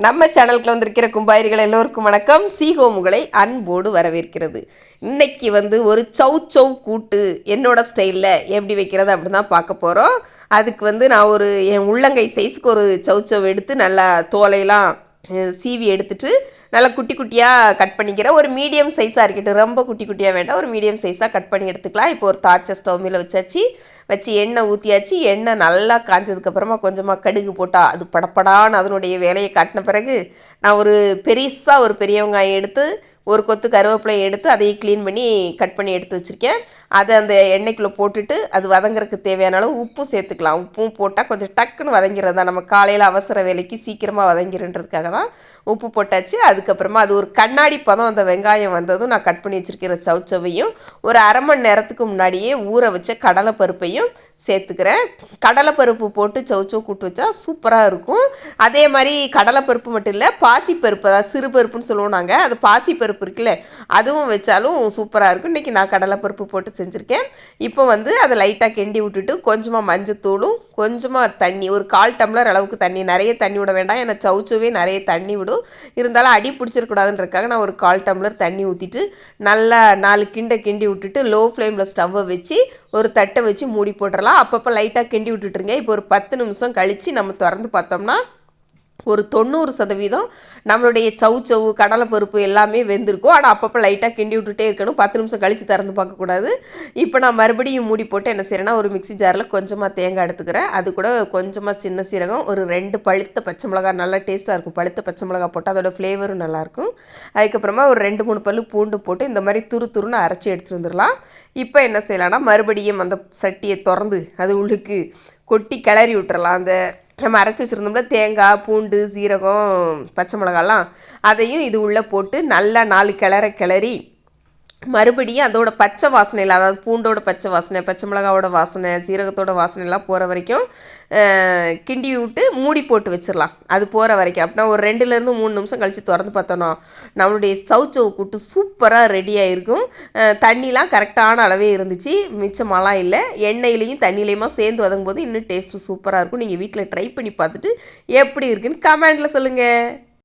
நம்ம சேனலுக்குள்ள வந்திருக்கிற கும்பாயிரிகள் எல்லோருக்கும் வணக்கம். சீஹோம் உங்களை அன்போடு வரவேற்கிறது. இன்னைக்கு ஒரு சௌ கூட்டு என்னோட ஸ்டைலில் எப்படி வைக்கிறது அப்படின்னு தான் பார்க்க போகிறோம். அதுக்கு நான் என் உள்ளங்கை சைஸுக்கு ஒரு சௌ எடுத்து நல்லா தோலையெல்லாம் சீவி எடுத்துட்டு நல்லா குட்டி குட்டியாக கட் பண்ணிக்கிறேன். ஒரு மீடியம் சைஸாக இருக்கட்டும், ரொம்ப குட்டி குட்டியாக வேண்டாம், ஒரு மீடியம் சைஸாக கட் பண்ணி எடுத்துக்கலாம். இப்போ ஒரு தாய்ச்ச ஸ்டவ் மேலே வச்சு எண்ணெய் ஊற்றியாச்சு. எண்ணெய் நல்லா காய்ஞ்சதுக்கப்புறமா கொஞ்சமாக கடுகு போட்டால் அது படப்படான்னு அதனுடைய வேலையை காட்டின பிறகு நான் ஒரு பெரிய வெங்காயம் எடுத்து ஒரு கொத்து கருவேப்பிலை எடுத்து அதையும் க்ளீன் பண்ணி கட் பண்ணி எடுத்து வச்சுருக்கேன். அதை அந்த எண்ணெய்க்குள்ளே போட்டுட்டு அது வதங்குறதுக்கு தேவையான அளவு உப்பு சேர்த்துக்கலாம். உப்பும் போட்டால் கொஞ்சம் டக்குன்னு வதங்கிறது தான். நம்ம காலையில் அவசர வேலைக்கு சீக்கிரமாக வதங்கிருன்றதுக்காக தான் உப்பு போட்டாச்சு. அதுக்கப்புறமா அது ஒரு கண்ணாடி பதம் அந்த வெங்காயம் வந்ததும் நான் கட் பண்ணி வச்சுருக்கிற சௌச்சவையும் ஒரு அரை மணி நேரத்துக்கு முன்னாடியே ஊற வச்ச கடலைப்பருப்பையும் சேர்த்துக்கிறேன். கடலைப்பருப்பு போட்டு சௌச்சோ கூட்டு வச்சா சூப்பராக இருக்கும். அதே மாதிரி கடலைப்பருப்பு மட்டும் இல்லை, பாசிப்பருப்பு, அதாவது சிறு பருப்புன்னு சொல்லுவோம் நாங்கள், அது பாசிப்பருப்பு இருக்குல்ல, அதுவும் வச்சாலும் சூப்பராக இருக்கும். இன்றைக்கி நான் கடலைப்பருப்பு போட்டு செஞ்சுருக்கேன். இப்போ அதை லைட்டாக கிண்டி விட்டுட்டு கொஞ்சமாக மஞ்சத்தூளும் கொஞ்சமாக தண்ணி, ஒரு 1/4 டம்ளர் அளவுக்கு தண்ணி, நிறைய தண்ணி விட வேண்டாம், ஏன்னா சௌச்சோவே நிறைய தண்ணி விடும், இருந்தாலும் அடி பிடிச்சிருக்கூடாதுன்றதுக்காக நான் ஒரு 1/4 டம்ளர் தண்ணி ஊற்றிட்டு நல்லா 4 கிண்டி விட்டுட்டு லோ ஃப்ளேமில் ஸ்டவ்வை வச்சு ஒரு தட்டை வச்சு மூடி போட்டுடலாம். அப்பப்போ லைட்டாக கிண்டி விட்டுட்டுருங்க. இப்போ ஒரு 10 நிமிஷம் கழித்து நம்ம திறந்து பார்த்தோம்னா ஒரு 90% நம்மளுடைய சௌ கடலைப்பருப்பு எல்லாமே வெந்திருக்கும். ஆனால் அப்பப்போ லைட்டாக கிண்டி விட்டுட்டே இருக்கணும். 10 நிமிஷம் கழித்து திறந்து பார்க்கக்கூடாது. இப்போ நான் மறுபடியும் மூடி போட்டு என்ன செய்கிறேன்னா, ஒரு மிக்ஸி ஜாரில் கொஞ்சமாக தேங்காய் எடுத்துக்கிறேன். அது கூட கொஞ்சமாக சின்ன சீரகம், ஒரு 2 பழுத்த பச்சை மிளகா, நல்லா டேஸ்ட்டாக இருக்கும். பழுத்த பச்சை மிளகா போட்டால் அதோடய ஃப்ளேவரும் நல்லாயிருக்கும். அதுக்கப்புறமா ஒரு 2-3 பல்லு பூண்டு போட்டு இந்த மாதிரி துருன்னு அரைச்சி எடுத்துகிட்டு வந்துடலாம். இப்போ என்ன செய்யலாம்னா, மறுபடியும் அந்த சட்டியை திறந்து அது உள்ளுக்கு கொட்டி கிளறி விட்டுறலாம். அந்த நம்ம அரைச்சி வச்சுருந்தோம்னா தேங்காய், பூண்டு, சீரகம், பச்சை மிளகாலாம், அதையும் இது உள்ளே போட்டு நல்லா 4 கிளறி மறுபடியும் அதோட பச்சை வாசனையில், அதாவது பூண்டோட பச்சை வாசனை, பச்சை மிளகாவோட வாசனை, சீரகத்தோட வாசனைலாம் போகிற வரைக்கும் கிண்டி விட்டு மூடி போட்டு வச்சிடலாம். அது போகிற வரைக்கும். அப்படின்னா ஒரு 2-3 நிமிஷம் கழித்து திறந்து பார்த்தோன்னா நம்மளுடைய சௌ கூட்டு சூப்பராக ரெடியாக இருக்கும். தண்ணிலாம் கரெக்டான அளவே இருந்துச்சு, மிச்சமாலாம் இல்லை. எண்ணெயிலையும் தண்ணியிலையுமா சேர்ந்து வதங்கும் போது இன்னும் டேஸ்ட்டு சூப்பராக இருக்கும். நீங்கள் வீட்டில் ட்ரை பண்ணி பார்த்துட்டு எப்படி இருக்குன்னு கமெண்டில் சொல்லுங்கள்.